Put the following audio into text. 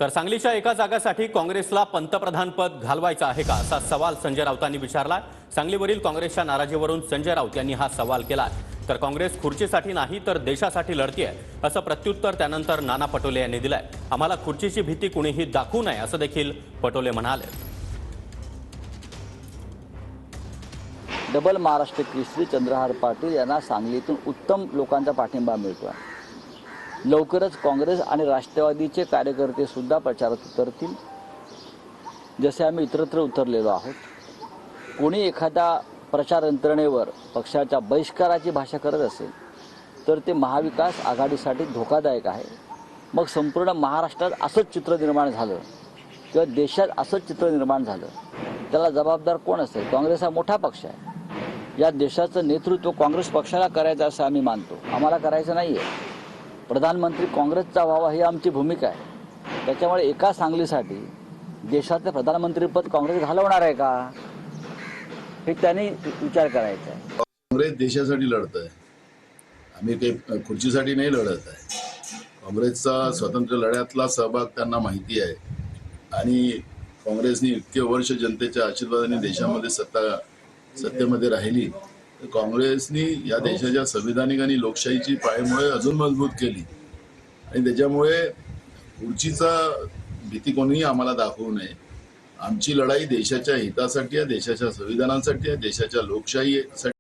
तर सांगलीच्या एका जागासाठी काँग्रेसला पंतप्रधान पद घालवायचं आहे का असा सवाल संजय राऊतांनी विचारला। सांगलीवरील काँग्रेसच्या नाराजीवरून संजय राऊत यांनी हा सवाल केला। तर काँग्रेस खुर्चीसाठी नाही तर देशासाठी लढतीये असं प्रत्युत्तर त्यानंतर नाना पटोले यांनी दिलंय। आम्हाला खुर्चीची भीती कुणीही दाखवू नये असं देखील पटोले म्हणाले। डबल महाराष्ट्र केसरी चंद्रहार पाटील यांना सांगलीतून उत्तम लोकांचा पाठिंबा मिळतो आहे। लवकरच काँग्रेस आणि राष्ट्रवादीचे कार्यकर्ते सुद्धा प्रचारात उतरतील, जसे आम्ही इतरत्र उतरलेलो आहोत। कोणी एखादा प्रचार यंत्रणेवर पक्षाच्या बहिष्काराची भाषा करत असेल तर ते महाविकास आघाडीसाठी धोकादायक आहे। मग संपूर्ण महाराष्ट्रात असंच चित्र निर्माण झालं किंवा देशात असंच चित्र निर्माण झालं, त्याला जबाबदार कोण असेल? काँग्रेस हा मोठा पक्ष आहे। या देशाचं नेतृत्व काँग्रेस पक्षाला करायचं असं आम्ही मानतो। आम्हाला करायचं नाही आहे। प्रधानमंत्री काँग्रेसचा व्हावा ही आमची भूमिका आहे। त्याच्यामुळे एका सांगलीसाठी देशाचं प्रधानमंत्रीपद काँग्रेस घालवणार आहे का, हे त्यांनी विचार करायचा आहे। काँग्रेस देशासाठी लढत आहे, आम्ही काही खुर्चीसाठी नाही लढत आहे। काँग्रेसचा स्वतंत्र लढ्यातला सहभाग त्यांना माहिती आहे आणि काँग्रेसने इतके वर्ष जनतेच्या आशीर्वादाने देशामध्ये सत्तेमध्ये राहिली, तर काँग्रेसने या देशाच्या संविधानिक आणि लोकशाहीची पायमुळे अजून मजबूत केली आणि त्याच्यामुळे खुर्चीचा भीती कोणीही आम्हाला दाखवू नये। आमची लढाई देशाच्या हितासाठी आहे, देशाच्या संविधानासाठी आहे, देशाच्या लोकशाहीसाठी।